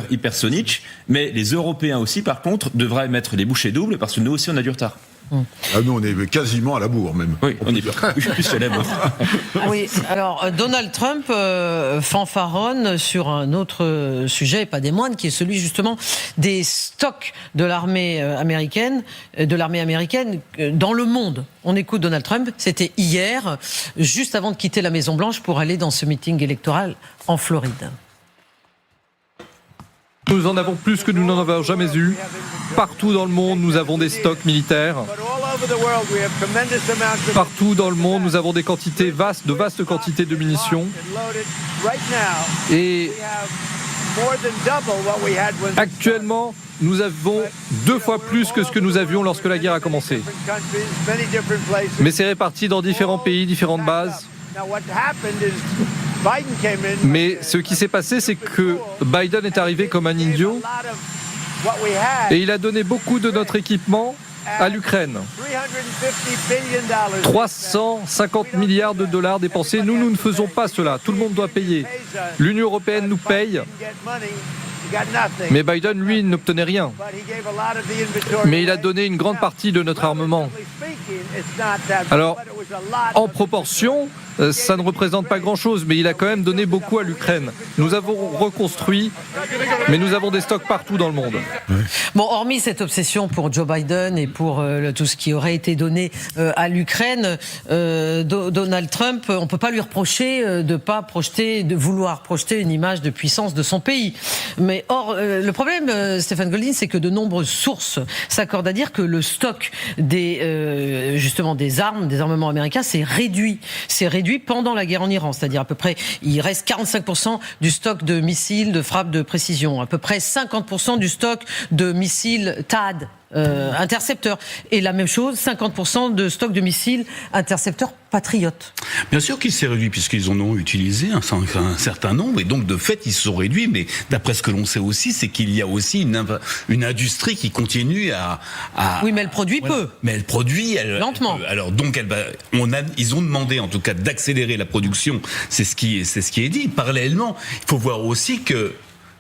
hypersoniques, mais les Européens aussi, par contre, devraient mettre les bouchées doubles parce que nous aussi, on a du retard. Ah, nous, on est quasiment à la bourre, même. Oui, on est plus à la bourre. Oui, alors Donald Trump fanfaronne sur un autre sujet, et pas des moindres, qui est celui justement des stocks de l'armée américaine, dans le monde. On écoute Donald Trump, c'était hier, juste avant de quitter la Maison-Blanche pour aller dans ce meeting électoral en Floride. Nous en avons plus que nous n'en avons jamais eu. Partout dans le monde, nous avons des stocks militaires. Partout dans le monde, nous avons de vastes quantités de munitions. Et actuellement, nous avons 2 fois plus que ce que nous avions lorsque la guerre a commencé. Mais c'est réparti dans différents pays, différentes bases. Mais ce qui s'est passé, c'est que Biden est arrivé comme un idiot et il a donné beaucoup de notre équipement à l'Ukraine. 350 milliards de dollars dépensés. Nous ne faisons pas cela. Tout le monde doit payer. L'Union européenne nous paye. Mais Biden, lui, n'obtenait rien. Mais il a donné une grande partie de notre armement. Alors, en proportion, ça ne représente pas grand-chose, mais il a quand même donné beaucoup à l'Ukraine. Nous avons reconstruit, mais nous avons des stocks partout dans le monde. Bon, hormis cette obsession pour Joe Biden et pour tout ce qui aurait été donné à l'Ukraine, Donald Trump, on ne peut pas lui reprocher de vouloir projeter une image de puissance de son pays. Mais le problème, Stéphane Goldin, c'est que de nombreuses sources s'accordent à dire que le stock des armements américains s'est réduit. C'est réduit pendant la guerre en Iran, c'est-à-dire à peu près, il reste 45% du stock de missiles de frappe de précision, à peu près 50% du stock de missiles THAAD, intercepteurs, et la même chose, 50% de stock de missiles intercepteurs patriotes. Bien sûr qu'il s'est réduit puisqu'ils en ont utilisé un certain nombre et donc de fait ils se sont réduits, mais d'après ce que l'on sait aussi, c'est qu'il y a aussi une industrie qui continue à oui, mais elle produit peu. Mais elle produit lentement. Alors donc ils ont demandé en tout cas d'accélérer la production, c'est ce qui est dit. Parallèlement, il faut voir aussi que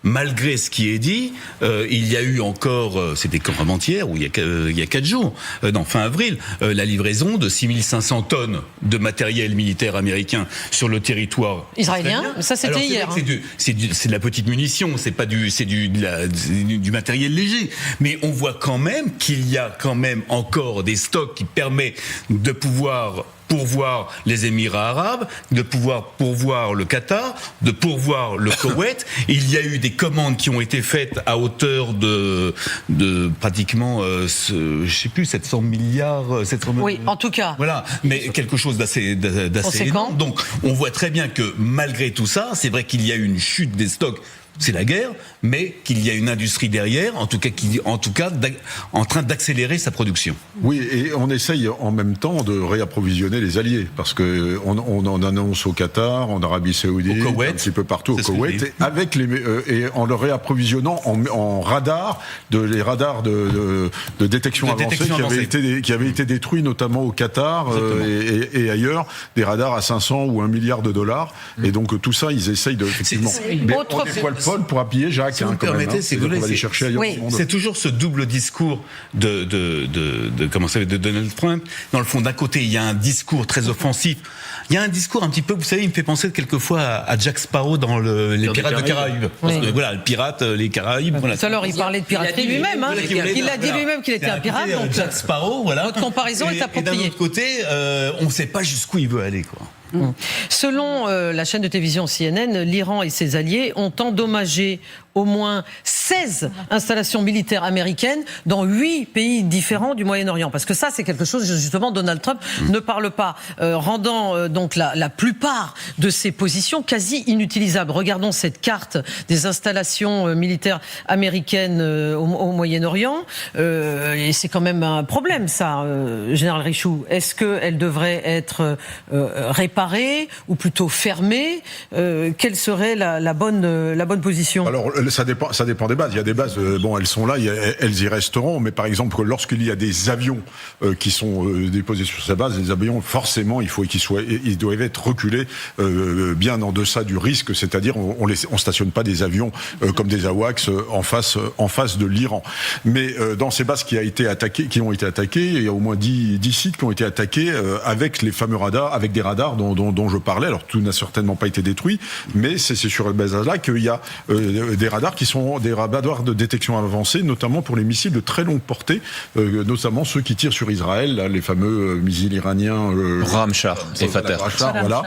malgré ce qui est dit, il y a eu encore, c'était quand avant-hier, ou il y a 4 jours, fin avril, la livraison de 6500 tonnes de matériel militaire américain sur le territoire israélien. Ça, c'était alors, hier. C'est de la petite munition, c'est du matériel léger. Mais on voit quand même qu'il y a quand même encore des stocks qui permettent de pouvoir pourvoir les Émirats arabes, de pouvoir pourvoir le Qatar, de pourvoir le Koweït. Il y a eu des commandes qui ont été faites à hauteur de pratiquement, je sais plus, 700 milliards. Oui, en tout cas. Voilà, mais quelque chose d'assez énorme. Donc, on voit très bien que malgré tout ça, c'est vrai qu'il y a eu une chute des stocks. C'est la guerre, mais qu'il y a une industrie derrière, en tout cas en train d'accélérer sa production. Oui, et on essaye en même temps de réapprovisionner les alliés, parce que on en annonce au Qatar, en Arabie Saoudite, un petit peu partout au Koweït, et en le réapprovisionnant en radars, les radars de détection avancée qui avaient été détruits notamment au Qatar et ailleurs, des radars à 500 ou 1 milliard de dollars. Et donc tout ça, ils essayent de effectivement. Pour appuyer Jacques, si vous me permettez, on va aller chercher ailleurs au monde. C'est toujours ce double discours de Donald Trump. Dans le fond, d'un côté, il y a un discours très offensif. Il y a un discours un petit peu, vous savez, il me fait penser quelquefois à Jack Sparrow dans les Pirates de Caraïbes. Parce que voilà, le pirate, les Caraïbes. Voilà. Tout à l'heure, il parlait de piraterie lui-même. Il a dit lui-même qu'il était un pirate. Donc Jack Sparrow, voilà. Votre comparaison est appropriée. Et d'un autre côté, on ne sait pas jusqu'où il veut aller, quoi. Selon la chaîne de télévision CNN, l'Iran et ses alliés ont endommagé au moins 16 installations militaires américaines dans 8 pays différents du Moyen-Orient. Parce que ça, c'est quelque chose, justement, Donald Trump ne parle pas, rendant donc la plupart de ses positions quasi inutilisables. Regardons cette carte des installations militaires américaines au Moyen-Orient. Et c'est quand même un problème, ça, Général Richoux. Est-ce qu'elle devrait être réparée ou plutôt fermée? Quelle serait la bonne position? Alors, ça dépend des bases. Il y a des bases, bon, elles sont là, elles y resteront, mais par exemple, lorsqu'il y a des avions qui sont déposés sur ces bases, les avions, forcément, il faut ils doivent être reculés bien en deçà du risque, c'est-à-dire on stationne pas des avions comme des AWACS en face de l'Iran. Mais dans ces bases qui ont été attaquées, il y a au moins 10 sites qui ont été attaqués avec les fameux radars, avec des radars dont je parlais. Alors tout n'a certainement pas été détruit, mais c'est sur les bases-là qu'il y a des radars qui sont des radars de détection avancée, notamment pour les missiles de très longue portée, notamment ceux qui tirent sur Israël, là, les fameux missiles iraniens Ramchar et Fatah. Voilà,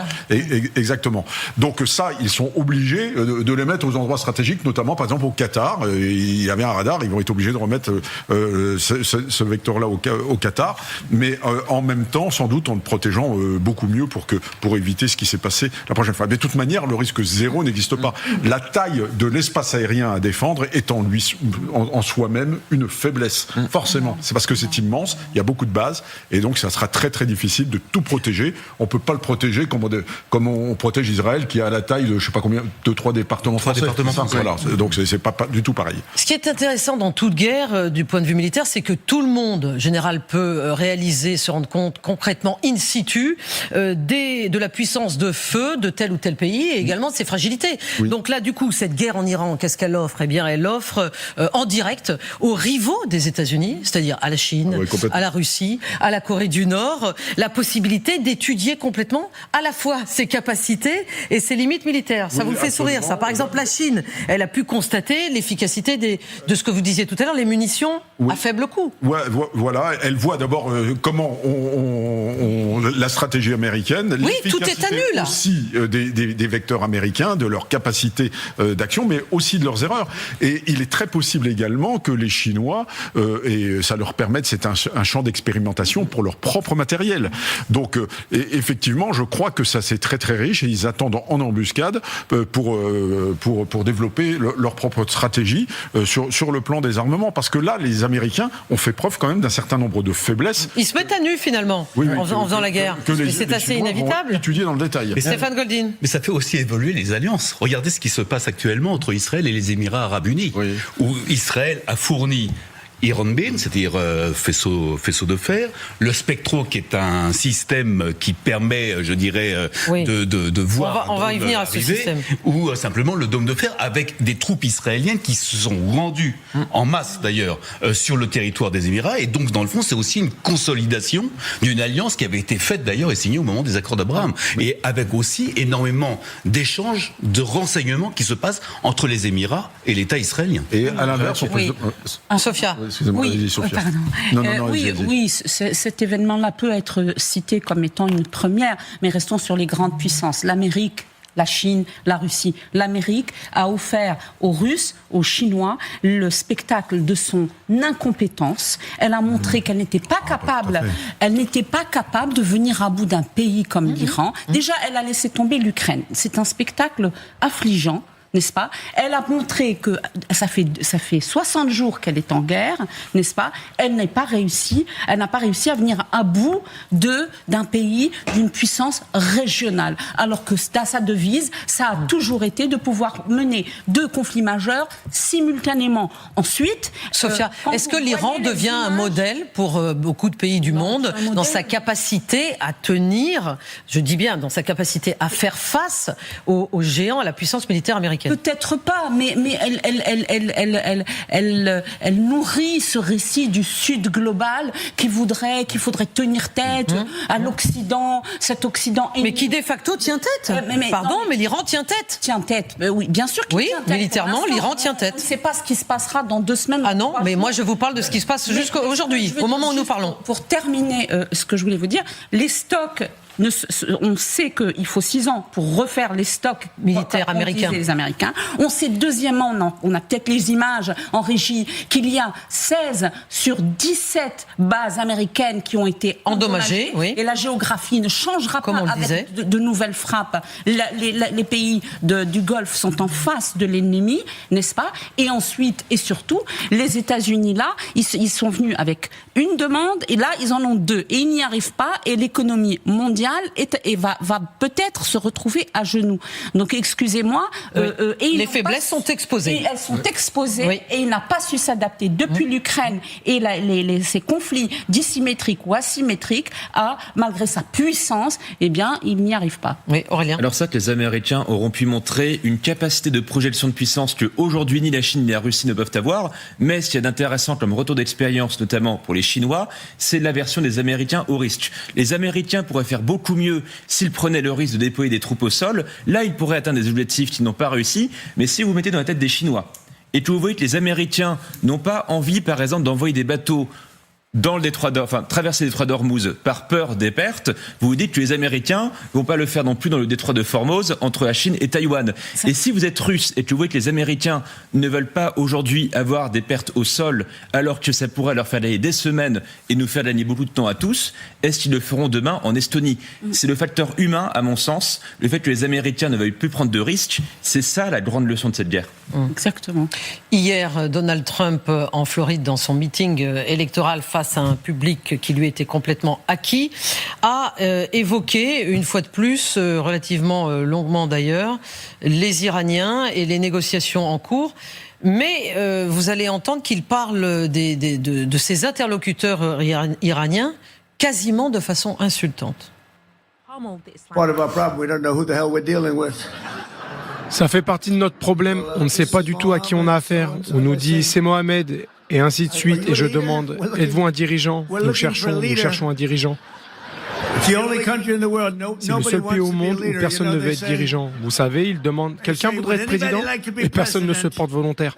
exactement. Donc ça, ils sont obligés de les mettre aux endroits stratégiques, notamment par exemple au Qatar. Il y avait un radar, ils vont être obligés de remettre ce vecteur-là au Qatar, mais en même temps, sans doute en le protégeant beaucoup mieux pour éviter ce qui s'est passé la prochaine fois. Mais de toute manière, le risque zéro n'existe pas. La taille de l'espace aérien à défendre est en soi-même une faiblesse, forcément. C'est parce que c'est immense, il y a beaucoup de bases, et donc ça sera très très difficile de tout protéger. On peut pas le protéger comme on protège Israël, qui a la taille de, je sais pas combien, 2-3 départements français. Voilà. Donc c'est pas du tout pareil. Ce qui est intéressant dans toute guerre, du point de vue militaire, c'est que tout le monde, en général, peut réaliser, se rendre compte concrètement, in situ, de la puissance de feu de tel ou tel pays, et également de ses fragilités. Oui. Donc là, du coup, cette guerre en Iran, qu'est-ce qu'elle offre ? Eh bien, elle offre en direct aux rivaux des États-Unis, c'est-à-dire à la Chine, à la Russie, à la Corée du Nord, la possibilité d'étudier complètement à la fois ses capacités et ses limites militaires. Ça vous fait sourire, ça. Par exemple, la Chine, elle a pu constater l'efficacité de ce que vous disiez tout à l'heure, les munitions à faible coût. Ouais, voilà, elle voit d'abord comment la stratégie américaine, oui, tout est à nu, là. Aussi des vecteurs américains, de leur capacité d'action, mais aussi de leurs erreurs. Et il est très possible également que les Chinois, et ça leur permette, c'est un champ d'expérimentation pour leur propre matériel. Donc, effectivement, je crois que ça c'est très très riche et ils attendent en embuscade pour développer leur propre stratégie sur le plan des armements. Parce que là, les Américains ont fait preuve quand même d'un certain nombre de faiblesses. Ils se mettent à nu finalement en faisant la guerre. Et c'est assez inévitable. Étudier dans le détail. Stéphane Goldin. Mais ça fait aussi évoluer les alliances. Regardez ce qui se passe actuellement entre Israël et les Émirats Arabes Unis, où Israël a fourni Iron Beam, c'est-à-dire faisceau de fer, le Spectro qui est un système qui permet, je dirais, de voir. On va y venir à ce système. Ou simplement le dôme de fer avec des troupes israéliennes qui se sont rendues en masse d'ailleurs sur le territoire des Émirats, et donc dans le fond c'est aussi une consolidation d'une alliance qui avait été faite d'ailleurs et signée au moment des accords d'Abraham, et avec aussi énormément d'échanges de renseignements qui se passent entre les Émirats et l'État israélien. Et à l'inverse, Sophia. Oui, pardon. Oui, cet événement-là peut être cité comme étant une première, mais restons sur les grandes puissances. L'Amérique, la Chine, la Russie. L'Amérique a offert aux Russes, aux Chinois, le spectacle de son incompétence. Elle a montré qu'elle n'était pas capable, de venir à bout d'un pays comme l'Iran. Déjà, elle a laissé tomber l'Ukraine. C'est un spectacle affligeant. N'est-ce pas ? Elle a montré que ça fait 60 jours qu'elle est en guerre, n'est-ce pas ? Elle n'a pas réussi à venir à bout d'un pays d'une puissance régionale. Alors que sa devise, ça a toujours été de pouvoir mener 2 conflits majeurs simultanément. Ensuite, Sophia, est-ce que l'Iran devient un modèle pour beaucoup de pays du monde dans sa capacité à tenir, je dis bien, dans sa capacité à faire face aux géants, à la puissance militaire américaine ? Peut-être pas, mais elle nourrit ce récit du Sud global qu'il faudrait tenir tête à l'Occident, cet Occident. Mais qui de facto tient tête. Mais l'Iran tient tête. Tient tête. Oui, bien sûr qu'il tient tête. Oui, militairement, l'Iran tient tête. On ne sait pas ce qui se passera dans 2 semaines. Ah non, mais moi je vous parle de ce qui se passe jusqu'à aujourd'hui, au moment où nous parlons. Pour terminer, ce que je voulais vous dire, les stocks. On sait qu'il faut 6 ans pour refaire les stocks militaires américains. Les Américains. On sait deuxièmement, on a peut-être les images en régie, qu'il y a 16 sur 17 bases américaines qui ont été endommagées. Oui. Et la géographie ne changera pas avec de nouvelles frappes. Les pays du Golfe sont en face de l'ennemi, n'est-ce pas ? Et ensuite, et surtout, les États-Unis, là, ils sont venus avec une demande, et là, ils en ont 2. Et ils n'y arrivent pas, et l'économie mondiale mondiale va peut-être se retrouver à genoux. Donc, excusez-moi. Et les faiblesses sont exposées. Et elles sont exposées, et il n'a pas su s'adapter depuis l'Ukraine et ces conflits dissymétriques ou asymétriques, malgré sa puissance, il n'y arrive pas. Oui, Aurélien. Alors ça, que les Américains auront pu montrer une capacité de projection de puissance que aujourd'hui ni la Chine ni la Russie ne peuvent avoir, mais ce qu'il y a d'intéressant comme retour d'expérience, notamment pour les Chinois, c'est l'aversion des Américains au risque. Les Américains pourraient faire beaucoup mieux s'ils prenaient le risque de déployer des troupes au sol. Là, ils pourraient atteindre des objectifs qu'ils n'ont pas réussi, mais si vous mettez dans la tête des Chinois, et que vous voyez que les Américains n'ont pas envie, par exemple, d'envoyer des bateaux dans le détroit traverser le détroit d'Ormuz par peur des pertes, vous vous dites que les Américains vont pas le faire non plus dans le détroit de Formose entre la Chine et Taïwan. Et si vous êtes russe et que vous voyez que les Américains ne veulent pas aujourd'hui avoir des pertes au sol, alors que ça pourrait leur faire gagner des semaines et nous faire gagner beaucoup de temps à tous, est-ce qu'ils le feront demain en Estonie ? C'est le facteur humain, à mon sens, le fait que les Américains ne veuillent plus prendre de risques, c'est ça la grande leçon de cette guerre. Exactement. Hier, Donald Trump en Floride, dans son meeting électoral face à un public qui lui était complètement acquis, a évoqué une fois de plus, relativement longuement d'ailleurs, les Iraniens et les négociations en cours. Mais vous allez entendre qu'il parle de ses interlocuteurs iraniens quasiment de façon insultante. Ça fait partie de notre problème. On ne sait pas du tout à qui on a affaire. On nous dit c'est Mohamed et ainsi de suite. Et je demande, êtes-vous un dirigeant ? Nous cherchons un dirigeant. C'est le seul pays au monde où personne ne veut être dirigeant. Vous savez, ils demandent, quelqu'un voudrait être président ? Et personne ne se porte volontaire.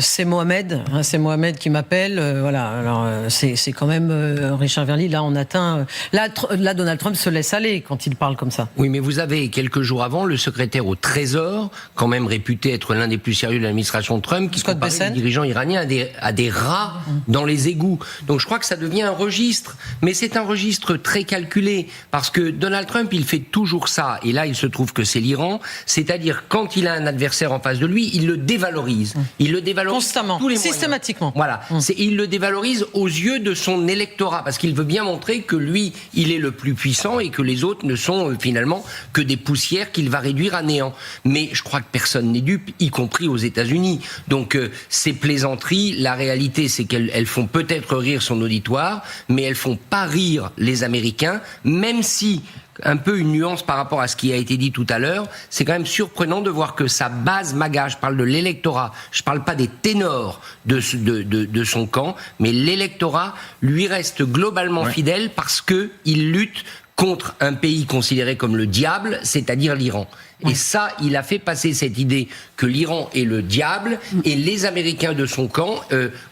C'est Mohamed qui m'appelle. Voilà. Alors c'est quand même Richard Verly. Là, on atteint. Là, Donald Trump se laisse aller quand il parle comme ça. Oui, mais vous avez quelques jours avant le secrétaire au Trésor, quand même réputé être l'un des plus sérieux de l'administration Trump, qui comparait les dirigeants iraniens à des rats dans les égouts. Donc je crois que ça devient un registre, mais c'est un registre très calculé parce que Donald Trump, il fait toujours ça. Et là, il se trouve que c'est l'Iran, c'est-à-dire quand il a un adversaire en face de lui, il le dévalorise. Il le dévalorise constamment, tous les systématiquement. Voilà, il le dévalorise aux yeux de son électorat parce qu'il veut bien montrer que lui, il est le plus puissant et que les autres ne sont finalement que des poussières qu'il va réduire à néant. Mais je crois que personne n'est dupe, y compris aux États-Unis. Donc ces plaisanteries, la réalité, c'est qu'elles font peut-être rire son auditoire, mais elles font pas rire les Américains, même si un peu une nuance par rapport à ce qui a été dit tout à l'heure, c'est quand même surprenant de voir que sa base MAGA, je parle de l'électorat, je parle pas des ténors de son camp, mais l'électorat lui reste globalement fidèle parce que il lutte contre un pays considéré comme le diable, c'est-à-dire l'Iran. Et ça, il a fait passer cette idée que l'Iran est le diable et les Américains de son camp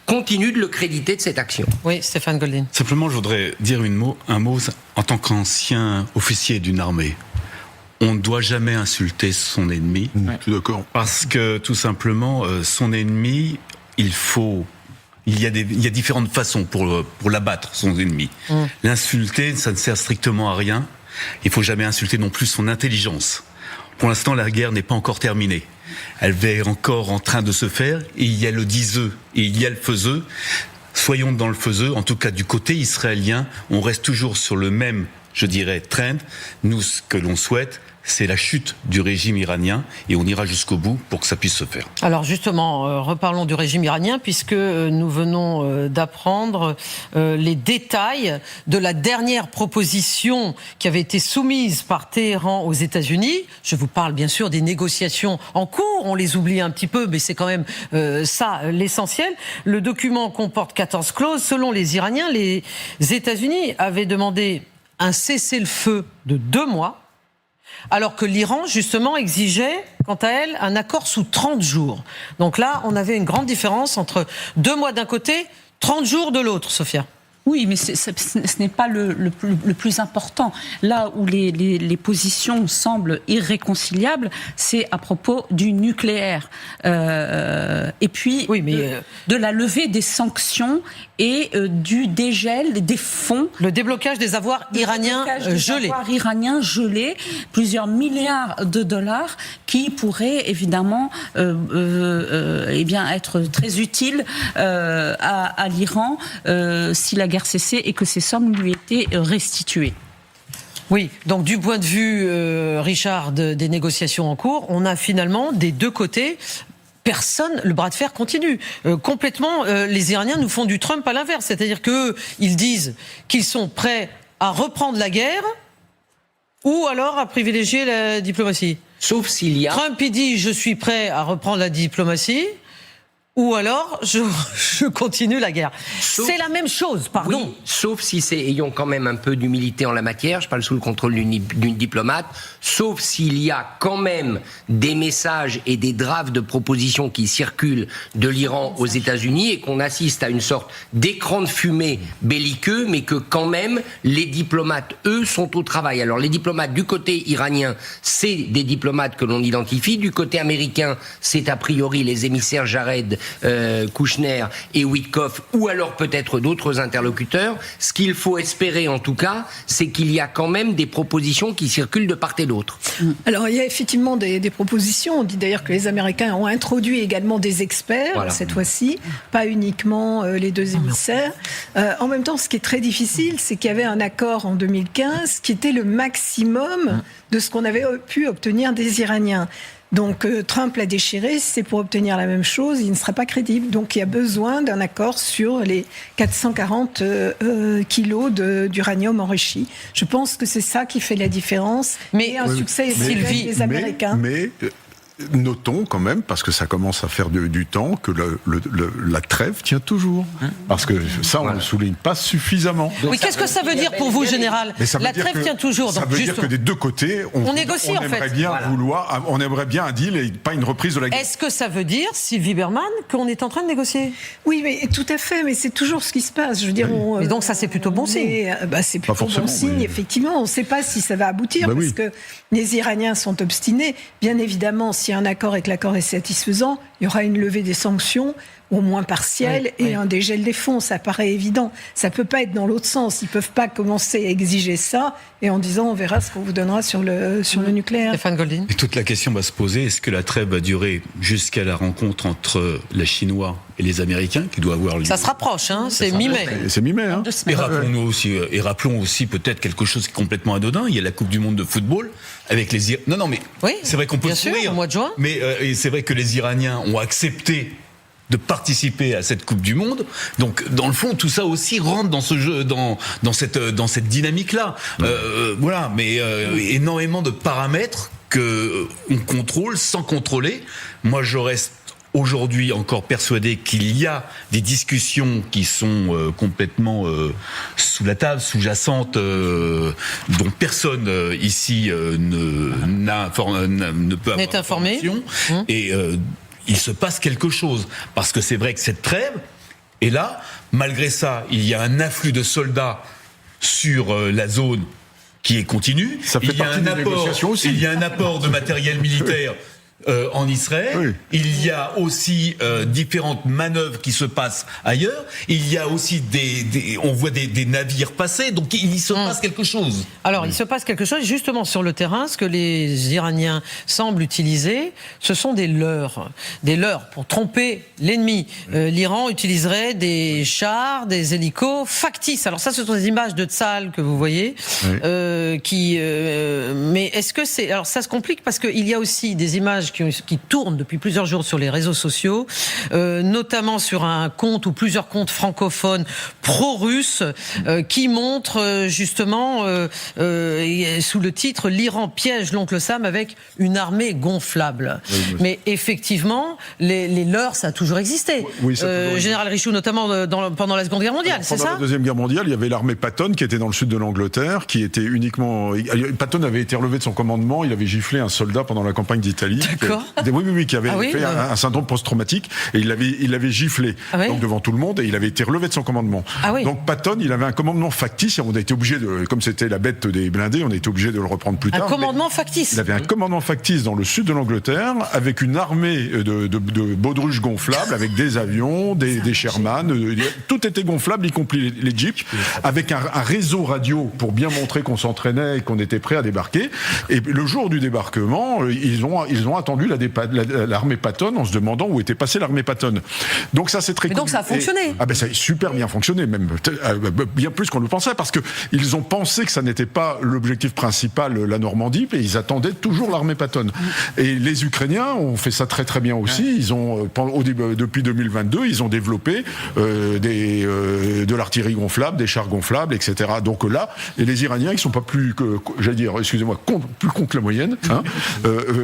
continuent de le créditer de cette action. Oui, Stéphane Goldin. Simplement, je voudrais dire un mot en tant qu'ancien officier d'une armée. On ne doit jamais insulter son ennemi. Tout d'accord. Parce que, tout simplement, son ennemi, il y a différentes façons pour l'abattre, son ennemi. L'insulter, ça ne sert strictement à rien. Il ne faut jamais insulter non plus son intelligence. Pour l'instant, la guerre n'est pas encore terminée. Elle est encore en train de se faire, et il y a le diseux et il y a le faiseux. Soyons dans le faiseux, en tout cas du côté israélien, on reste toujours sur le même, je dirais, trend. Nous, ce que l'on souhaite, c'est la chute du régime iranien et on ira jusqu'au bout pour que ça puisse se faire. Alors justement, reparlons du régime iranien puisque nous venons d'apprendre les détails de la dernière proposition qui avait été soumise par Téhéran aux États-Unis. Je vous parle bien sûr des négociations en cours, on les oublie un petit peu, mais c'est quand même ça l'essentiel. Le document comporte 14 clauses. Selon les Iraniens, les États-Unis avaient demandé un cessez-le-feu de 2 mois, alors que l'Iran, justement, exigeait, quant à elle, un accord sous 30 jours. Donc là, on avait une grande différence entre 2 mois d'un côté, 30 jours de l'autre, Sophia. Oui, mais ce n'est pas le plus important. Là où les positions semblent irréconciliables, c'est à propos du nucléaire. Et puis, de la levée des sanctions et du dégel des fonds. Le déblocage des avoirs iraniens gelés. Plusieurs milliards de dollars qui pourraient évidemment être très utiles à l'Iran si la guerre guerre cessé et que ces sommes lui étaient restituées. Oui, donc du point de vue, Richard, des négociations en cours, on a finalement des deux côtés... le bras de fer continue. Complètement, les Iraniens nous font du Trump à l'inverse. C'est-à-dire qu'ils disent qu'ils sont prêts à reprendre la guerre ou alors à privilégier la diplomatie. Sauf s'il y a... Trump, il dit, je suis prêt à reprendre la diplomatie. Ou alors, je continue la guerre. C'est la même chose, pardon. Oui, sauf si ayons quand même un peu d'humilité en la matière, je parle sous le contrôle d'une diplomate, sauf s'il y a quand même des messages et des drafts de propositions qui circulent de l'Iran aux États-Unis et qu'on assiste à une sorte d'écran de fumée belliqueux, mais que quand même, les diplomates, eux, sont au travail. Alors, les diplomates du côté iranien, c'est des diplomates que l'on identifie. Du côté américain, c'est a priori les émissaires Jared, Kushner et Witkoff, ou alors peut-être d'autres interlocuteurs. Ce qu'il faut espérer en tout cas, c'est qu'il y a quand même des propositions qui circulent de part et d'autre. Alors il y a effectivement des propositions. On dit d'ailleurs que les Américains ont introduit également des experts, cette fois-ci, pas uniquement les deux émissaires. En même temps, ce qui est très difficile, c'est qu'il y avait un accord en 2015 qui était le maximum de ce qu'on avait pu obtenir des Iraniens. Donc Trump l'a déchiré, c'est pour obtenir la même chose, il ne sera pas crédible. Donc il y a besoin d'un accord sur les 440 kilos d'uranium enrichi. Je pense que c'est ça qui fait la différence. Mais un succès des Américains. Notons quand même, parce que ça commence à faire du temps, que la trêve tient toujours. Parce que ça, on ne le souligne pas suffisamment. Oui, qu'est-ce que ça veut dire pour vous, Général ? La trêve tient toujours. Ça veut dire que des deux côtés, on négocie, en fait. On aimerait bien un deal et pas une reprise de la guerre. Est-ce que ça veut dire, Sylvie Berman, qu'on est en train de négocier ? Oui, mais tout à fait, mais c'est toujours ce qui se passe. Je veux dire, et donc ça, c'est plutôt bon signe. C'est plutôt bon signe, effectivement. On ne sait pas si ça va aboutir, parce que les Iraniens sont obstinés. Bien évidemment, si un accord et que l'accord est satisfaisant, il y aura une levée des sanctions, au moins partielle, et un dégel des fonds. Ça paraît évident. Ça ne peut pas être dans l'autre sens. Ils ne peuvent pas commencer à exiger ça et en disant on verra ce qu'on vous donnera sur le nucléaire. Stéphane Goldin. Et toute la question va se poser, est-ce que la trêve va durer jusqu'à la rencontre entre les Chinois et les Américains qui doit avoir lieu? Ça se rapproche, c'est mi-mai. C'est mi-mai. Hein. Et rappelons aussi peut-être quelque chose qui est complètement anodin. Il y a la Coupe du Monde de football avec les Non, mais c'est vrai qu'on peut sourire. Au mois de juin. Mais c'est vrai que les Iraniens ont accepté de participer à cette Coupe du Monde. Donc, dans le fond, tout ça aussi rentre dans ce jeu, dans cette dynamique-là. Voilà, mais énormément de paramètres que on contrôle sans contrôler. Moi, je reste aujourd'hui encore persuadé qu'il y a des discussions qui sont complètement sous la table, sous-jacentes, dont personne ici ne peut avoir information. Et il se passe quelque chose. Parce que c'est vrai que cette trêve est là. Malgré ça, il y a un afflux de soldats sur la zone qui est continu. Ça fait partie des négociations aussi. Il y a un apport de matériel militaire en Israël. Oui. Il y a aussi différentes manœuvres qui se passent ailleurs. Il y a aussi on voit des navires passer. Donc il se passe quelque chose. Alors il se passe quelque chose. Justement sur le terrain, ce que les Iraniens semblent utiliser, ce sont des leurres pour tromper l'ennemi. L'Iran utiliserait des chars, des hélicos factices. Alors ça, ce sont des images de Tzal que vous voyez, mais est-ce que c'est... Alors ça se complique parce qu'il y a aussi des images qui tournent depuis plusieurs jours sur les réseaux sociaux, notamment sur un compte ou plusieurs comptes francophones pro-russes qui montrent justement sous le titre « L'Iran piège l'oncle Sam avec une armée gonflable ». Mais effectivement, les leurres, ça a toujours existé. Général Richoux, notamment pendant la Seconde Guerre mondiale, c'est ça ? Pendant la Deuxième Guerre mondiale, il y avait l'armée Patton qui était dans le sud de l'Angleterre, qui était uniquement... Patton avait été relevé de son commandement, il avait giflé un soldat pendant la campagne d'Italie. Qui avait fait un syndrome post-traumatique et il l'avait giflé donc devant tout le monde et il avait été relevé de son commandement. Donc Patton, il avait un commandement factice et on a été obligé comme c'était la bête des blindés, on a été obligé de le reprendre plus tard. Un commandement factice. Il avait un commandement factice dans le sud de l'Angleterre avec une armée de baudruches gonflables, avec des avions, des Sherman, tout était gonflable, y compris les jeeps, avec un réseau radio pour bien montrer qu'on s'entraînait et qu'on était prêt à débarquer. Et le jour du débarquement, ils ont attendu attendu l'armée Patton en se demandant où était passée l'armée Patton. Donc ça, c'est très cool. Donc ça a fonctionné. Ça a super bien fonctionné, même bien plus qu'on le pensait, parce que ils ont pensé que ça n'était pas l'objectif principal, la Normandie, mais ils attendaient toujours l'armée Patton. Et les Ukrainiens ont fait ça très très bien aussi. Ils ont, depuis 2022, ils ont développé de l'artillerie gonflable, des chars gonflables, etc. Donc là, et les Iraniens, ils sont pas plus plus cons que la moyenne,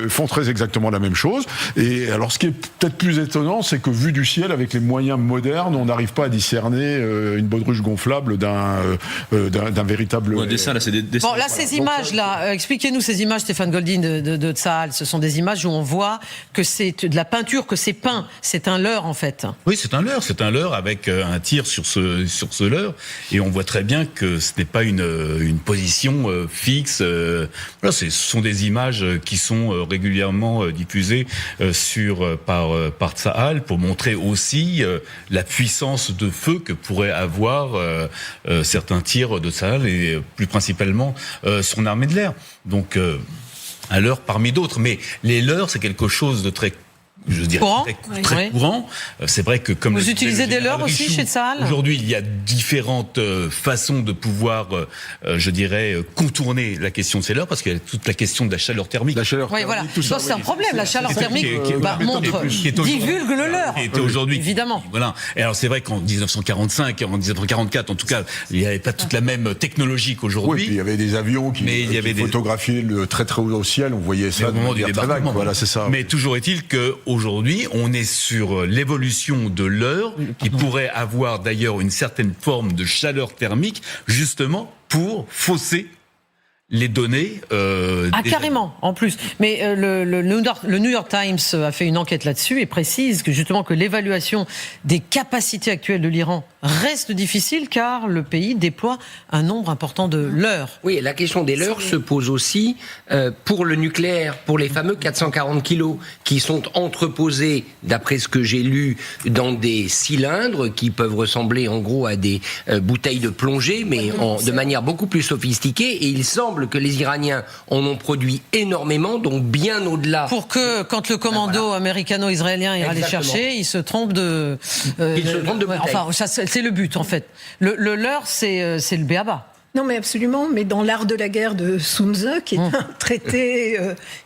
font très exactement la même chose. Et alors, ce qui est peut-être plus étonnant, c'est que vu du ciel, avec les moyens modernes, on n'arrive pas à discerner une baudruche gonflable d'un véritable dessin. Là, c'est des dessins. Bon, là, ces images-là, expliquez-nous ces images, Stéphane Goldin, de Tsahal. Ce sont des images où on voit que c'est de la peinture, que c'est peint. C'est un leurre, en fait. Oui, c'est un leurre avec un tir sur ce leurre. Et on voit très bien que ce n'est pas une position fixe. Voilà, ce sont des images qui sont régulièrement diffusées par Tsahal pour montrer aussi la puissance de feu que pourrait avoir certains tirs de Tsahal et plus principalement son armée de l'air. Donc un leurre parmi d'autres, mais les leurres, c'est quelque chose de très très courant. C'est vrai que comme vous utilisez des leurres aussi chez Tsahal. Aujourd'hui, il y a différentes façons de pouvoir, contourner la question de ces leurres, parce qu'il y a toute la question de la chaleur thermique. Voilà. Ça, c'est un problème. La chaleur thermique divulgue le leurre. Qui était aujourd'hui. Évidemment. Voilà. Et alors c'est vrai qu'en 1945, en 1944, en tout cas, il n'y avait pas toute la même technologie qu'aujourd'hui. Oui, il y avait des avions qui photographiaient le très très haut au ciel. On voyait ça au moment du débarquement. Voilà, c'est ça. Mais toujours est-il que aujourd'hui, on est sur l'évolution de l'heure qui pourrait avoir d'ailleurs une certaine forme de chaleur thermique, justement pour fausser les données. Carrément, en plus. Mais le New York Times a fait une enquête là-dessus et précise que justement que l'évaluation des capacités actuelles de l'Iran reste difficile car le pays déploie un nombre important de leurres. Oui, la question des leurres se pose aussi pour le nucléaire, pour les fameux 440 kilos qui sont entreposés, d'après ce que j'ai lu, dans des cylindres qui peuvent ressembler en gros à des bouteilles de plongée, mais de manière beaucoup plus sophistiquée. Et il semble que les Iraniens en ont produit énormément, donc bien au-delà. Pour que, quand le commando américano-israélien ira les chercher, il se trompe de... c'est le but, en fait. Le leurre, c'est le b.a.-ba. Non, mais absolument. Mais dans l'art de la guerre de Sun Tzu, qui est un traité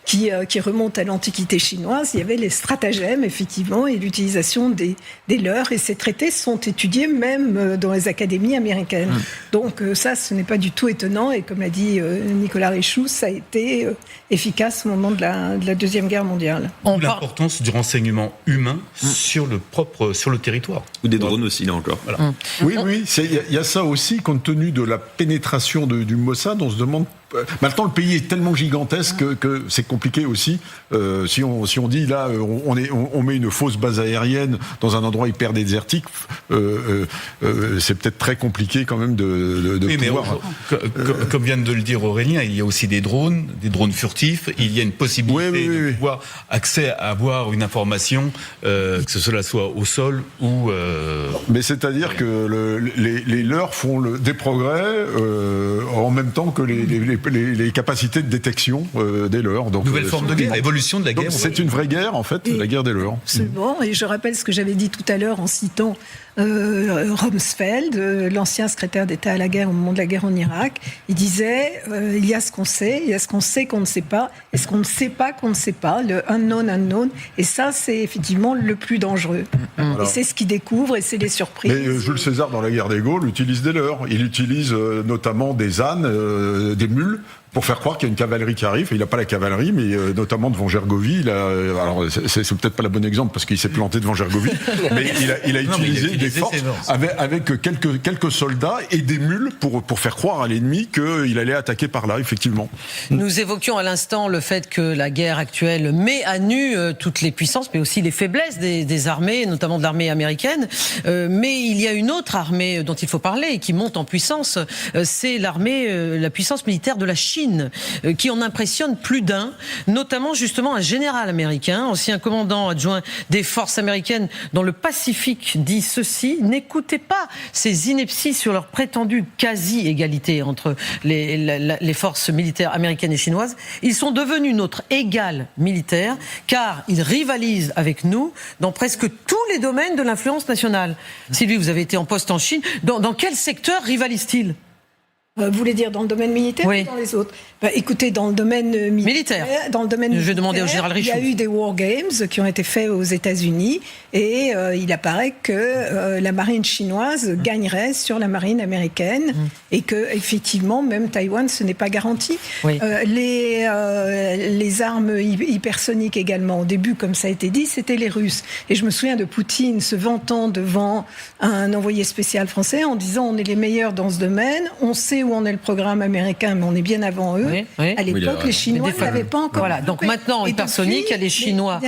qui remonte à l'Antiquité chinoise, il y avait les stratagèmes, effectivement, et l'utilisation des leurres. Et ces traités sont étudiés même dans les académies américaines. Donc ça, ce n'est pas du tout étonnant. Et comme l'a dit Nicolas Richoux, ça a été efficace au moment de la Deuxième Guerre mondiale. L'importance du renseignement humain sur le territoire. Ou des drones aussi, là encore. Voilà. Oui, il y a ça aussi, compte tenu de la pénétration du Mossad, on se demande. Maintenant, le pays est tellement gigantesque que c'est compliqué aussi. Si on dit là, on met une fausse base aérienne dans un endroit hyper désertique, c'est peut-être très compliqué quand même de pouvoir. Comme vient de le dire Aurélien, il y a aussi des drones furtifs. Il y a une possibilité de pouvoir accès à avoir une information, que cela soit au sol ou. Mais c'est-à-dire que les leurs font des progrès en même temps que les capacités de détection des leurrs. Donc, nouvelle forme de guerre, évolution de la guerre. C'est une vraie guerre, en fait, la guerre des leurrs. Absolument, et je rappelle ce que j'avais dit tout à l'heure en citant Rumsfeld, l'ancien secrétaire d'État à la guerre au moment de la guerre en Irak. Il disait il y a ce qu'on sait, il y a ce qu'on sait qu'on ne sait pas, et ce qu'on ne sait pas qu'on ne sait pas, le unknown. Et ça, c'est effectivement le plus dangereux. Et c'est ce qu'il découvre, et c'est les surprises. Mais Jules César, dans la guerre des Gaules, utilise des leurres. Il utilise notamment des ânes, des mules, pour faire croire qu'il y a une cavalerie qui arrive. Il n'a pas la cavalerie, mais notamment devant Gergovie. Alors, c'est peut-être pas le bon exemple parce qu'il s'est planté devant Gergovie, mais il a utilisé des forces avec quelques soldats et des mules pour faire croire à l'ennemi qu'il allait attaquer par là, effectivement. Nous évoquions à l'instant le fait que la guerre actuelle met à nu toutes les puissances, mais aussi les faiblesses des armées, notamment de l'armée américaine. Mais il y a une autre armée dont il faut parler et qui monte en puissance, c'est la puissance militaire de la Chine. Chine qui en impressionne plus d'un, notamment justement un général américain, ancien commandant adjoint des forces américaines dans le Pacifique, dit ceci: n'écoutez pas ces inepties sur leur prétendue quasi-égalité entre les forces militaires américaines et chinoises. Ils sont devenus notre égal militaire car ils rivalisent avec nous dans presque tous les domaines de l'influence nationale. Sylvie, vous avez été en poste en Chine. Dans quel secteur rivalisent-ils ? Vous voulez dire dans le domaine militaire ou dans les autres ? Écoutez, dans le domaine militaire, je vais demander au général Richoux. Il y a eu des War Games qui ont été faits aux États-Unis et il apparaît que la marine chinoise gagnerait sur la marine américaine et que effectivement même Taïwan ce n'est pas garanti. Oui. Les armes hypersoniques également au début, comme ça a été dit, c'était les Russes. Et je me souviens de Poutine se vantant devant un envoyé spécial français en disant on est les meilleurs dans ce domaine, on sait où en est le programme américain, mais on est bien avant eux. À l'époque, les Chinois ne l'avaient pas encore. Voilà, donc maintenant, hypersonique, il y a les Chinois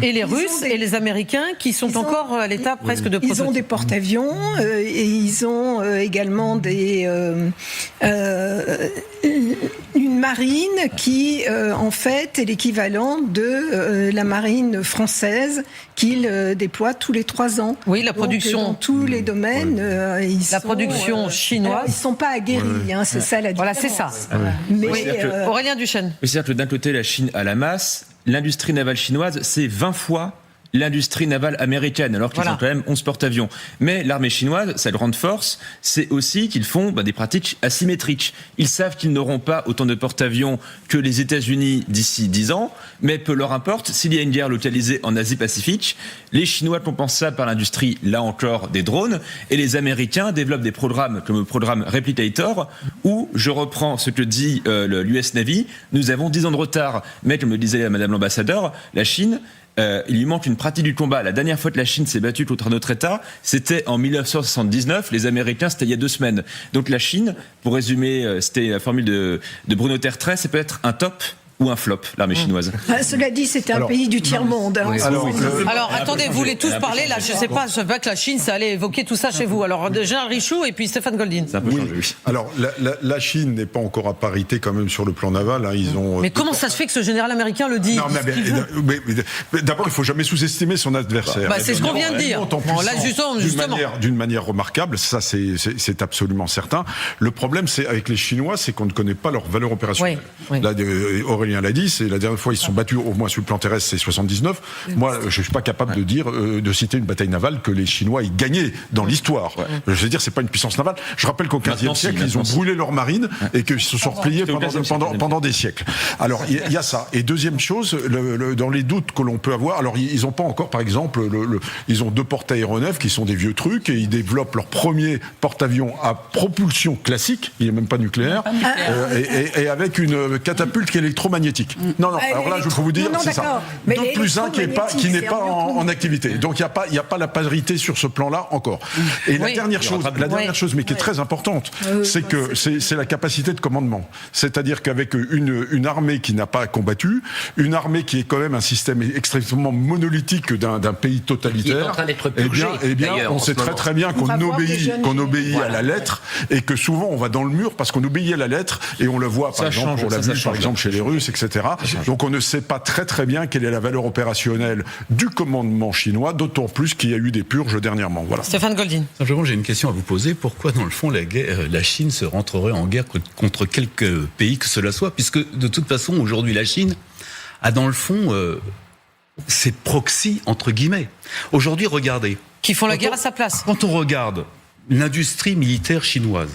et les Russes et les Américains qui sont encore à l'état presque de prototype. Ils ont des porte-avions et ils ont également une marine qui, en fait, est l'équivalent de la marine française qu'ils déploient tous les 3 ans. Oui, la production. Donc, dans tous les domaines, production chinoise. Ils ne sont pas aguerris, c'est ça la différence. Voilà, c'est ça. Mais, Aurélien Duchesne. C'est-à-dire que d'un côté, la Chine a la masse, l'industrie navale chinoise, c'est 20 fois l'industrie navale américaine, alors qu'ils ont quand même 11 porte-avions. Mais l'armée chinoise, sa grande force, c'est aussi qu'ils font des pratiques asymétriques. Ils savent qu'ils n'auront pas autant de porte-avions que les États-Unis d'ici 10 ans, mais peu leur importe, s'il y a une guerre localisée en Asie-Pacifique, les Chinois compensent ça par l'industrie, là encore, des drones, et les Américains développent des programmes comme le programme Replicator, où, je reprends ce que dit l'US Navy, nous avons 10 ans de retard, mais comme le disait Madame l'ambassadeur, la Chine, il lui manque une pratique du combat. La dernière fois que la Chine s'est battue contre un autre État, c'était en 1979. Les Américains, c'était il y a 2 semaines. Donc la Chine, pour résumer, c'était la formule de Bruno Tertrais, c'est peut-être un top ou un flop, l'armée chinoise. Cela dit, c'était un pays du tiers-monde. Alors, attendez, vous voulez tous parler, là, je ne sais pas que la Chine, ça allait évoquer tout ça chez vous. Alors, Gérald Richoux et puis Stéphane Goldin. Ça peut changer, oui. Alors, la Chine n'est pas encore à parité quand même sur le plan naval. Ils ont, mais comment ça se fait que ce général américain le dit? Non, mais d'abord, il ne faut jamais sous-estimer son adversaire. C'est ce qu'on vient de dire. Là, justement. D'une manière remarquable, ça c'est absolument certain. Le problème, c'est avec les Chinois, c'est qu'on ne connaît pas leur valeur opérationnelle. Là, Aurélien l'a dit, c'est la dernière fois ils se sont battus au moins sur le plan terrestre, c'est 79. Moi, je suis pas capable de citer une bataille navale que les Chinois aient gagnée dans l'histoire. Je veux dire, c'est pas une puissance navale. Je rappelle qu'au XVe siècle, ils ont brûlé leur marine et qu'ils se sont repliés pendant des siècles. Alors, il y a ça. Et deuxième chose, dans les doutes que l'on peut avoir, alors ils ont pas encore, par exemple, ils ont 2 porte-aéronefs qui sont des vieux trucs et ils développent leur premier porte-avions à propulsion classique, il n'est même pas nucléaire, et avec une catapulte qui est électromagnétique. Non, alors là, je peux vous dire, c'est ça. 2 plus 1 qui n'est pas en activité. Donc, il n'y a pas la parité sur ce plan-là encore. Et la dernière chose, mais qui est très importante, c'est que c'est la capacité de commandement. C'est-à-dire qu'avec une armée qui n'a pas combattu, une armée qui est quand même un système extrêmement monolithique d'un pays totalitaire, qui est en train d'être purgé, on sait très bien qu'on obéit à la lettre et que souvent on va dans le mur parce qu'on obéit à la lettre et on le voit, par exemple, on l'a vu par exemple chez les Russes, etc. Donc on ne sait pas très bien quelle est la valeur opérationnelle du commandement chinois, d'autant plus qu'il y a eu des purges dernièrement. Voilà. Stéphane Goldin. Simplement, j'ai une question à vous poser. Pourquoi, dans le fond, la Chine se rentrerait en guerre contre quelques pays que cela soit, puisque de toute façon, aujourd'hui, la Chine a dans le fond ses proxys, entre guillemets. Aujourd'hui, regardez. Qui font la guerre à sa place. Quand on regarde l'industrie militaire chinoise,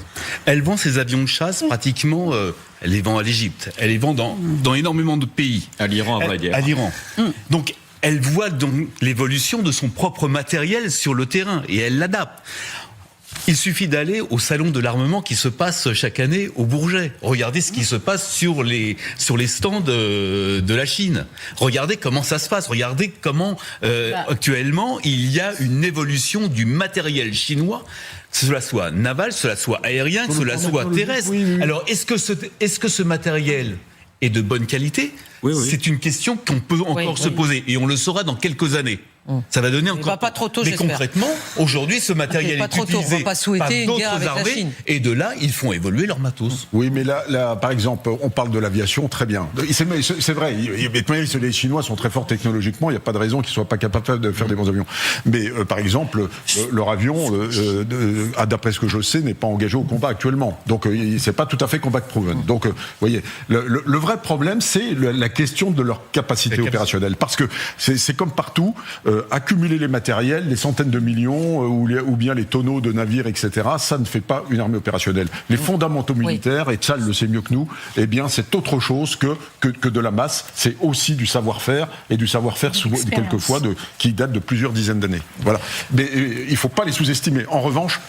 elle vend ses avions de chasse pratiquement, elle les vend à l'Égypte, elle les vend dans énormément de pays. À l'Iran, à vrai dire. À l'Iran. Donc, elle voit donc l'évolution de son propre matériel sur le terrain et elle l'adapte. Il suffit d'aller au salon de l'armement qui se passe chaque année au Bourget. Regardez ce qui se passe sur les stands de la Chine. Regardez comment ça se passe. Regardez comment actuellement il y a une évolution du matériel chinois, que cela soit naval, que cela soit aérien, que cela soit terrestre. Alors est-ce que ce matériel est de bonne qualité ? C'est une question qu'on peut encore se poser et on le saura dans quelques années. Ça va donner encore. Pas trop tôt, mais j'espère. concrètement, aujourd'hui, ce matériel est utilisé par d'autres armées, et de là, ils font évoluer leur matos. Oui, mais là, par exemple, on parle de l'aviation, très bien. C'est vrai, les Chinois sont très forts technologiquement, il n'y a pas de raison qu'ils soient pas capables de faire des bons avions. Mais par exemple, leur avion, d'après ce que je sais, n'est pas engagé au combat actuellement. Donc, c'est pas tout à fait combat proven. Donc, vous voyez, le vrai problème, c'est la question de leur capacité opérationnelle. Parce que c'est comme partout, accumuler les matériels, les centaines de millions, ou bien les tonneaux de navires, etc., ça ne fait pas une armée opérationnelle. Les fondamentaux militaires, et Tchal le sait mieux que nous, eh bien, c'est autre chose que de la masse. C'est aussi du savoir-faire, et du savoir-faire, quelquefois, qui date de plusieurs dizaines d'années. Voilà. Mais il ne faut pas les sous-estimer. En revanche,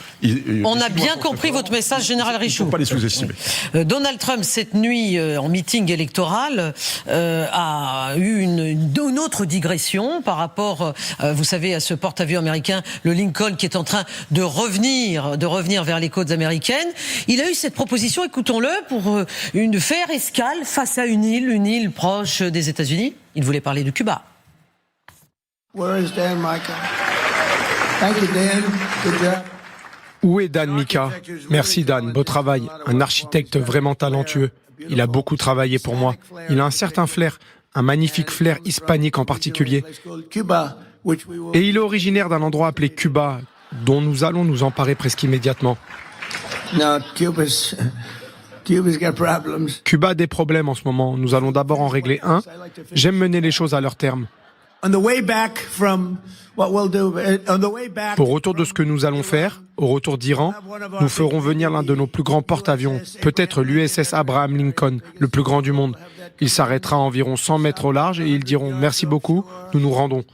on a bien compris votre message, Général Richoud. Il ne faut pas les sous-estimer. Donald Trump, cette nuit, en meeting électoral, a eu une autre digression par rapport, vous savez, à ce porte-avions américain, le Lincoln, qui est en train de revenir vers les côtes américaines. Il a eu cette proposition, écoutons-le, pour faire escale face à une île proche des États-Unis. Il voulait parler de Cuba. Where is Dan Mika? Thank you, Dan. Good job. Où est Dan Mika? Merci Dan, beau travail. Un architecte vraiment talentueux. Il a beaucoup travaillé pour moi. Il a un certain flair, un magnifique flair hispanique en particulier. Et il est originaire d'un endroit appelé Cuba, dont nous allons nous emparer presque immédiatement. Cuba a des problèmes en ce moment. Nous allons d'abord en régler un. J'aime mener les choses à leur terme. Au retour de ce que nous allons faire, au retour d'Iran, nous ferons venir l'un de nos plus grands porte-avions, peut-être l'USS Abraham Lincoln, le plus grand du monde. Il s'arrêtera à environ 100 mètres au large et ils diront « Merci beaucoup, nous nous rendons ».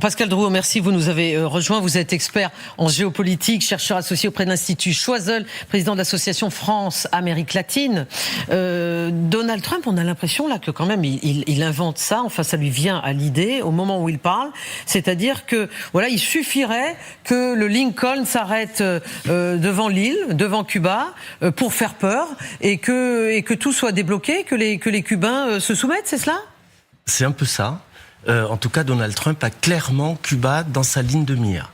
Pascal Drouot, merci, vous nous avez rejoint. Vous êtes expert en géopolitique, chercheur associé auprès de l'Institut Choiseul, président de l'association France-Amérique latine. Donald Trump, on a l'impression là que quand même il invente ça, enfin ça lui vient à l'idée au moment où il parle, c'est-à-dire que voilà, il suffirait que le Lincoln s'arrête devant l'île, devant Cuba, pour faire peur et que tout soit débloqué, que les Cubains se soumettent, c'est cela ? C'est un peu ça. En tout cas, Donald Trump a clairement Cuba dans sa ligne de mire.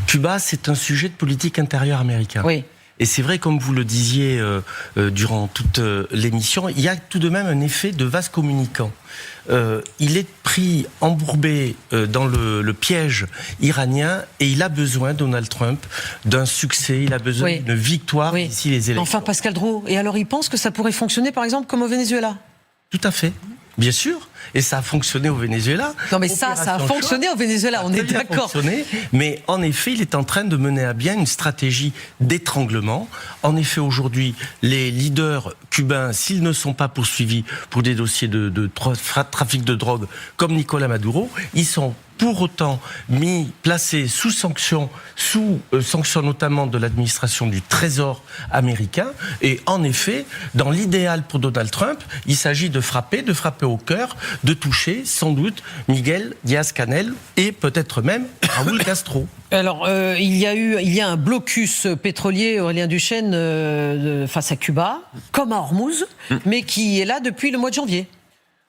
Cuba, c'est un sujet de politique intérieure américain. Oui. Et c'est vrai, comme vous le disiez durant toute l'émission, il y a tout de même un effet de vase communicant. Il est pris, embourbé dans le piège iranien et il a besoin, Donald Trump, d'un succès, il a besoin d'une victoire d'ici les élections. Enfin, Pascal Drouot, et alors il pense que ça pourrait fonctionner par exemple comme au Venezuela ? Tout à fait. Bien sûr, et ça a fonctionné au Venezuela. Non mais ça a fonctionné au Venezuela, on est d'accord. Mais en effet, il est en train de mener à bien une stratégie d'étranglement. En effet, aujourd'hui, les leaders cubains, s'ils ne sont pas poursuivis pour des dossiers de trafic de drogue comme Nicolas Maduro, ils sont pour autant placés sous sanction notamment de l'administration du Trésor américain. Et en effet, dans l'idéal pour Donald Trump, il s'agit de frapper au cœur, de toucher sans doute Miguel Díaz-Canel et peut-être même Raúl Castro. Alors, il y a un blocus pétrolier, Aurélien Duchesne, face à Cuba, comme à Hormuz, mais qui est là depuis le mois de janvier.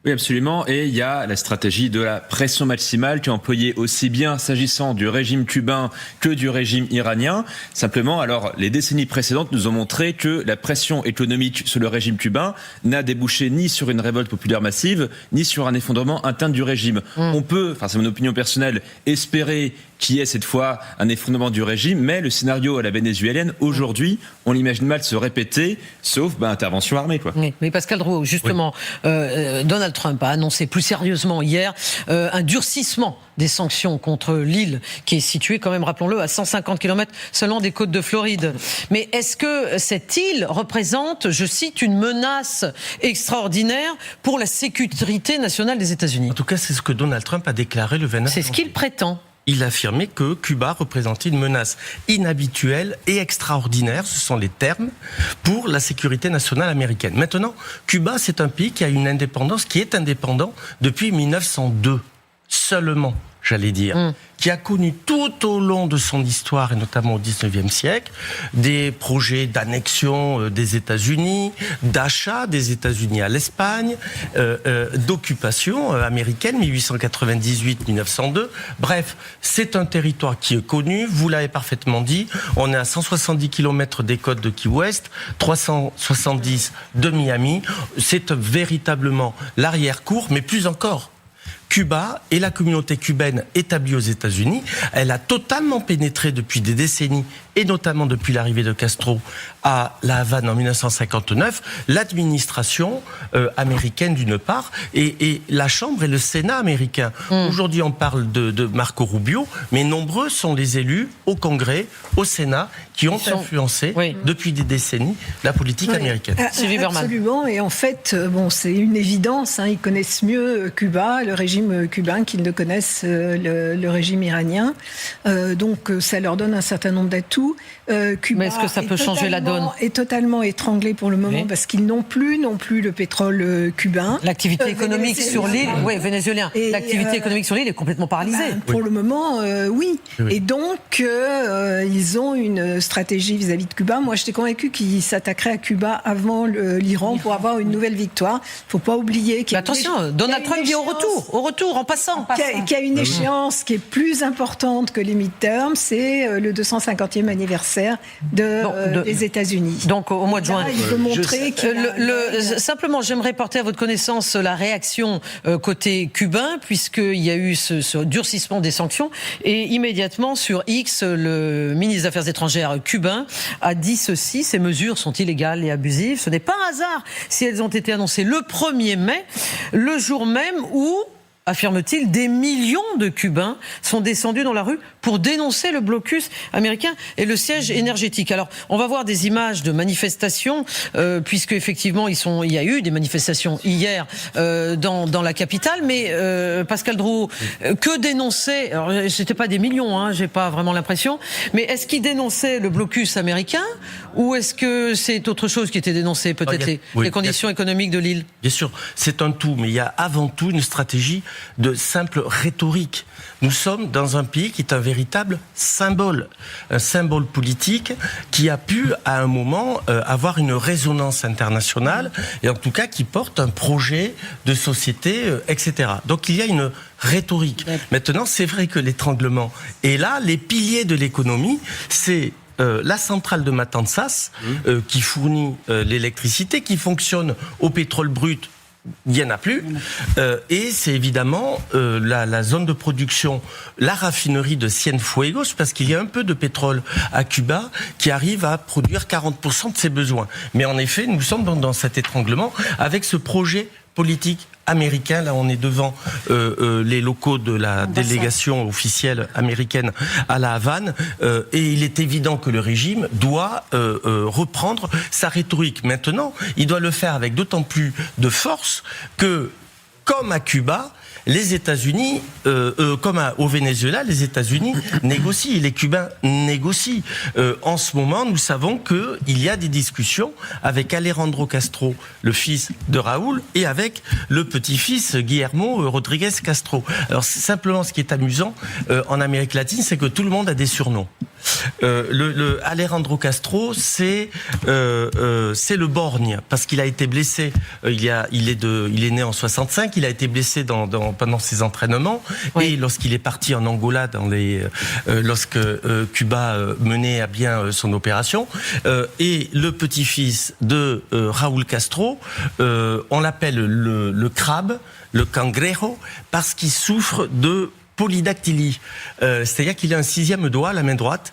Oui, absolument. Et il y a la stratégie de la pression maximale qui est employée aussi bien s'agissant du régime cubain que du régime iranien. Simplement, alors, les décennies précédentes nous ont montré que la pression économique sur le régime cubain n'a débouché ni sur une révolte populaire massive, ni sur un effondrement interne du régime. On peut, enfin, c'est mon opinion personnelle, espérer qu'il y ait cette fois un effondrement du régime, mais le scénario à la vénézuélienne, aujourd'hui, on l'imagine mal se répéter, sauf intervention armée, quoi. Oui, mais Pascal Drouot, justement, Donald Trump a annoncé plus sérieusement hier un durcissement des sanctions contre l'île qui est située quand même, rappelons-le, à 150 km seulement des côtes de Floride. Mais est-ce que cette île représente, je cite, une menace extraordinaire pour la sécurité nationale des États-Unis ? En tout cas, c'est ce que Donald Trump a déclaré le 29 janvier. C'est ce qu'il prétend. Il a affirmé que Cuba représentait une menace inhabituelle et extraordinaire, ce sont les termes, pour la sécurité nationale américaine. Maintenant, Cuba, c'est un pays qui a une indépendance, qui est indépendant depuis 1902 seulement. j'allais dire, qui a connu tout au long de son histoire, et notamment au XIXe siècle, des projets d'annexion des États-Unis, d'achat des États-Unis à l'Espagne, d'occupation américaine, 1898-1902. Bref, c'est un territoire qui est connu, vous l'avez parfaitement dit, on est à 170 km des côtes de Key West, 370 de Miami, c'est véritablement l'arrière-cour, mais plus encore. Cuba et la communauté cubaine établie aux États-Unis, elle a totalement pénétré depuis des décennies, et notamment depuis l'arrivée de Castro à La Havane en 1959, l'administration américaine d'une part, et la Chambre et le Sénat américain. Aujourd'hui, on parle de Marco Rubio, mais nombreux sont les élus au Congrès, au Sénat, qui ont influencé depuis des décennies la politique américaine. Absolument, et en fait, c'est une évidence, ils connaissent mieux Cuba, le régime cubain, qu'ils ne connaissent le régime iranien. Donc ça leur donne un certain nombre d'atouts. Cuba mais est-ce que ça peut changer la donne ? Est totalement étranglé pour le moment parce qu'ils n'ont plus le pétrole cubain. L'activité économique sur l'île, vénézuélien. L'activité économique sur l'île est complètement paralysée. Pour le moment, oui. Et donc, ils ont une stratégie vis-à-vis de Cuba. Moi, j'étais convaincue qu'ils s'attaqueraient à Cuba avant l'Iran pour avoir une nouvelle victoire. Il ne faut pas oublier qu'il y a attention, Donald Trump dit au retour, en passant. Qu'il y a une échéance qui est plus importante que les midterms, c'est le 250e anniversaire des États-Unis. Donc au mois de juin. Là, il veut montrer simplement, j'aimerais porter à votre connaissance la réaction côté cubain, puisqu'il y a eu ce durcissement des sanctions, et immédiatement sur X, le ministre des Affaires étrangères cubain a dit ceci: ces mesures sont illégales et abusives. Ce n'est pas un hasard si elles ont été annoncées le 1er mai, le jour même où, affirme-t-il, des millions de Cubains sont descendus dans la rue pour dénoncer le blocus américain et le siège énergétique. Alors, on va voir des images de manifestations, puisque effectivement, il y a eu des manifestations hier dans la capitale, mais Pascal Drouot, que dénonçaient, alors c'était pas des millions, j'ai pas vraiment l'impression, mais est-ce qu'ils dénonçaient le blocus américain, ou est-ce que c'est autre chose qui était dénoncé, peut-être les conditions économiques de l'île ? Bien sûr, c'est un tout, mais il y a avant tout une stratégie de simple rhétorique. Nous sommes dans un pays qui est un véritable symbole, un symbole politique qui a pu, à un moment, avoir une résonance internationale, et en tout cas qui porte un projet de société, etc. Donc il y a une rhétorique. Maintenant, c'est vrai que l'étranglement est là. Les piliers de l'économie, c'est la centrale de Matanzas, qui fournit l'électricité, qui fonctionne au pétrole brut. Il n'y en a plus. Et c'est évidemment la zone de production, la raffinerie de Cienfuegos, parce qu'il y a un peu de pétrole à Cuba qui arrive à produire 40% de ses besoins. Mais en effet, nous sommes dans cet étranglement avec ce projet politique américain. Là, on est devant les locaux de la délégation officielle américaine à La Havane, et il est évident que le régime doit reprendre sa rhétorique. Maintenant, il doit le faire avec d'autant plus de force que, comme à Cuba, les États-Unis, comme au Venezuela, les États-Unis négocient, et les Cubains négocient. En ce moment, nous savons qu'il y a des discussions avec Alejandro Castro, le fils de Raúl, et avec le petit-fils Guillermo Rodríguez Castro. Alors, simplement, ce qui est amusant en Amérique latine, c'est que tout le monde a des surnoms. Le Alejandro Castro, c'est le borgne, parce qu'il a été blessé. Il est né en 65. Il a été blessé pendant ses entraînements, et lorsqu'il est parti en Angola lorsque Cuba menait à bien son opération, et le petit-fils de Raúl Castro, on l'appelle le crabe, le cangrejo, parce qu'il souffre de polydactylie, c'est-à-dire qu'il a un 6e doigt à la main droite,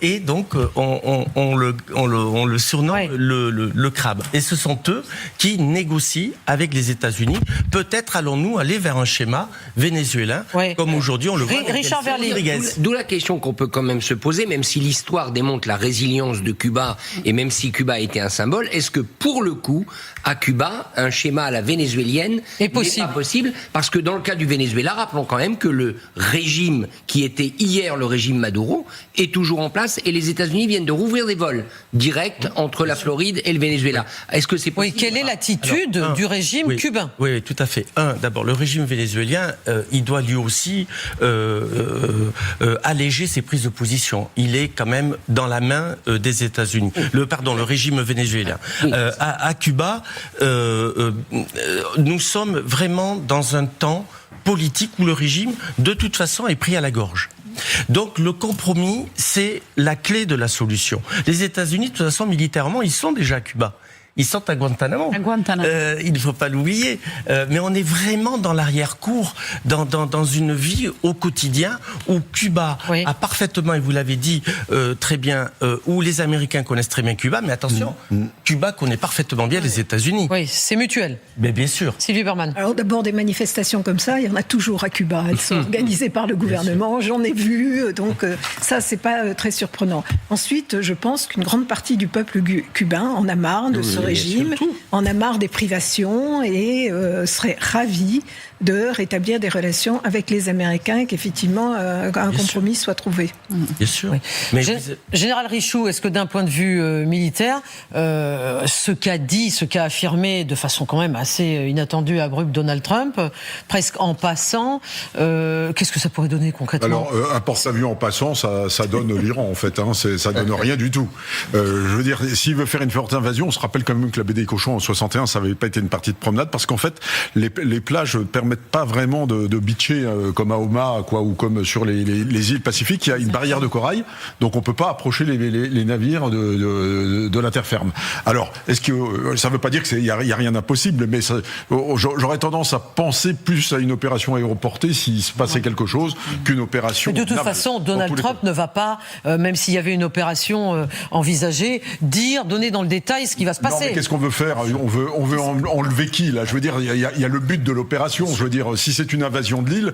et donc on le surnomme le crabe. Et ce sont eux qui négocient avec les États-Unis. Peut-être allons-nous aller vers un schéma vénézuélien, comme aujourd'hui on le voit. Richard Verlier. D'où la question qu'on peut quand même se poser, même si l'histoire démontre la résilience de Cuba, et même si Cuba a été un symbole, est-ce que pour le coup, à Cuba, un schéma à la vénézuélienne n'est pas possible? Parce que dans le cas du Venezuela, rappelons quand même que le régime qui était hier le régime Maduro est toujours en place et les États-Unis viennent de rouvrir des vols directs entre la Floride et le Venezuela. Est-ce que c'est possible? Oui, quelle est l'attitude du régime cubain? Oui, tout à fait. D'abord, le régime vénézuélien, il doit lui aussi alléger ses prises de position. Il est quand même dans la main des États-Unis. Le régime vénézuélien. À Cuba, nous sommes vraiment dans un temps politique où le régime, de toute façon, est pris à la gorge. Donc le compromis, c'est la clé de la solution. Les États-Unis, de toute façon, militairement, ils sont déjà à Cuba. Ils sont à Guantanamo. Il ne faut pas l'oublier. Mais on est vraiment dans l'arrière-cour, dans une vie au quotidien où Cuba a parfaitement, et vous l'avez dit très bien, où les Américains connaissent très bien Cuba, mais attention, Cuba connaît parfaitement bien les États-Unis. Oui, c'est mutuel. Mais bien sûr. Sylvie Berman. Alors d'abord, des manifestations comme ça, il y en a toujours à Cuba. Elles sont organisées par le gouvernement, j'en ai vu, donc ça, c'est pas très surprenant. Ensuite, je pense qu'une grande partie du peuple cubain en a marre de ce régime, en a marre des privations et serait ravi de rétablir des relations avec les Américains et qu'effectivement un compromis soit trouvé. Bien sûr. Mais Général Richoux, est-ce que d'un point de vue militaire, ce qu'a affirmé de façon quand même assez inattendue et abrupte Donald Trump, presque en passant, qu'est-ce que ça pourrait donner concrètement? Alors, un porte-avions en passant, ça donne l'Iran en fait, ça donne rien du tout. Je veux dire, s'il veut faire une forte invasion, on se rappelle quand même que la baie des Cochons en 61, ça n'avait pas été une partie de promenade parce qu'en fait, les plages permettent pas vraiment de beacher comme à Omaha, ou comme sur les îles Pacifiques. Il y a une barrière de corail, donc on peut pas approcher les navires de la terre ferme. Alors, est-ce que ça veut pas dire qu'il y a rien d'impossible, mais j'aurais tendance à penser plus à une opération aéroportée s'il se passait quelque chose qu'une opération. Mais de toute façon, Donald Trump ne va pas, même s'il y avait une opération envisagée, donner dans le détail ce qui va se passer. Non, mais qu'est-ce qu'on veut faire? On veut enlever qui là? Je veux dire, il y a le but de l'opération. Je veux dire, si c'est une invasion de l'île,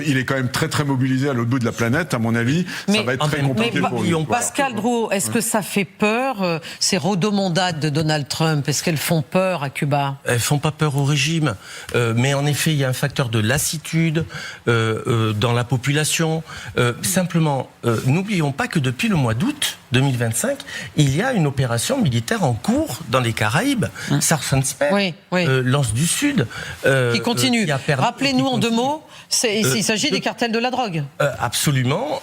il est quand même très très mobilisé à l'autre bout de la planète. À mon avis, ça va être très compliqué pour lui. Pascal Drouot, est-ce que ça fait peur, ces rodomondades de Donald Trump? Est-ce qu'elles font peur à Cuba? Elles font pas peur au régime, mais en effet, il y a un facteur de lassitude dans la population. Simplement, n'oublions pas que depuis le mois d'août 2025, il y a une opération militaire en cours dans les Caraïbes, Sarson Spare, Lance du Sud, qui continue. Rappelez-nous en 2 mots, il s'agit des cartels de la drogue. Absolument,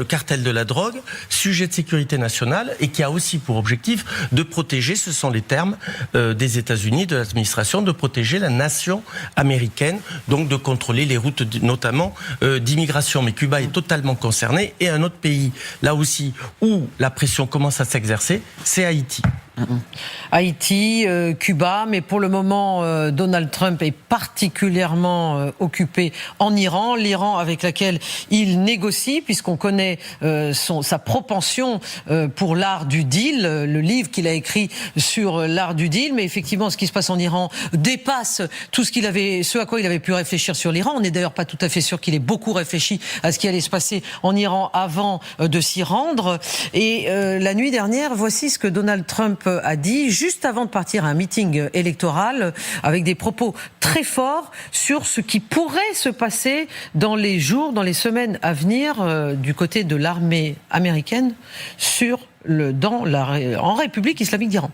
cartel de la drogue, sujet de sécurité nationale et qui a aussi pour objectif de protéger, ce sont les termes des États-Unis, de l'administration, de protéger la nation américaine, donc de contrôler les routes notamment d'immigration. Mais Cuba est totalement concerné et un autre pays, là aussi, où la pression commence à s'exercer, c'est Haïti. Haïti, Cuba, mais pour le moment, Donald Trump est particulièrement occupé en Iran, l'Iran avec laquelle il négocie, puisqu'on connaît sa propension pour l'art du deal, le livre qu'il a écrit sur l'art du deal, mais effectivement, ce qui se passe en Iran dépasse tout ce à quoi il avait pu réfléchir sur l'Iran. On n'est d'ailleurs pas tout à fait sûr qu'il ait beaucoup réfléchi à ce qui allait se passer en Iran avant de s'y rendre. Et la nuit dernière, voici ce que Donald Trump a dit juste avant de partir à un meeting électoral avec des propos très forts sur ce qui pourrait se passer dans les jours, dans les semaines à venir du côté de l'armée américaine en République islamique d'Iran.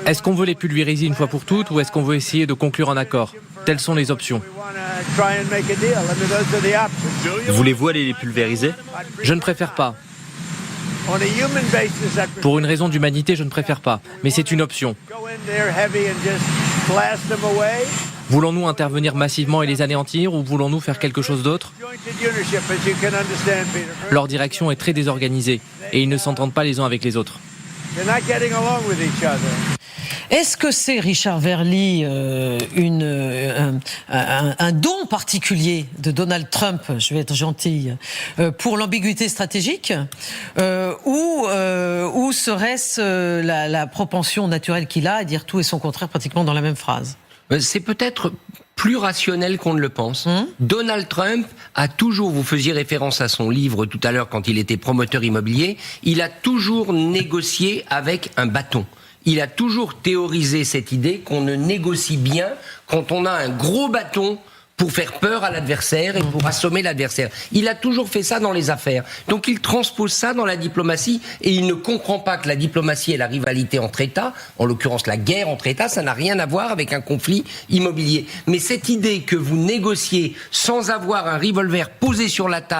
Est-ce qu'on veut les pulvériser une fois pour toutes ou est-ce qu'on veut essayer de conclure un accord? Telles sont les options. Voulez-vous aller les pulvériser? Je ne préfère pas. Pour une raison d'humanité, je ne préfère pas, mais c'est une option. Voulons-nous intervenir massivement et les anéantir ou voulons-nous faire quelque chose d'autre? Leur direction est très désorganisée et ils ne s'entendent pas les uns avec les autres. Est-ce que c'est, Richard Verly, un don particulier de Donald Trump, je vais être gentille, pour l'ambiguïté stratégique, ou serait-ce la propension naturelle qu'il a à dire tout et son contraire pratiquement dans la même phrase? C'est peut-être plus rationnel qu'on ne le pense. Donald Trump a toujours, vous faisiez référence à son livre tout à l'heure quand il était promoteur immobilier, il a toujours négocié avec un bâton. Il a toujours théorisé cette idée qu'on ne négocie bien quand on a un gros bâton pour faire peur à l'adversaire et pour assommer l'adversaire. Il a toujours fait ça dans les affaires. Donc il transpose ça dans la diplomatie et il ne comprend pas que la diplomatie et la rivalité entre États, en l'occurrence la guerre entre États, ça n'a rien à voir avec un conflit immobilier. Mais cette idée que vous négociez sans avoir un revolver posé sur la table,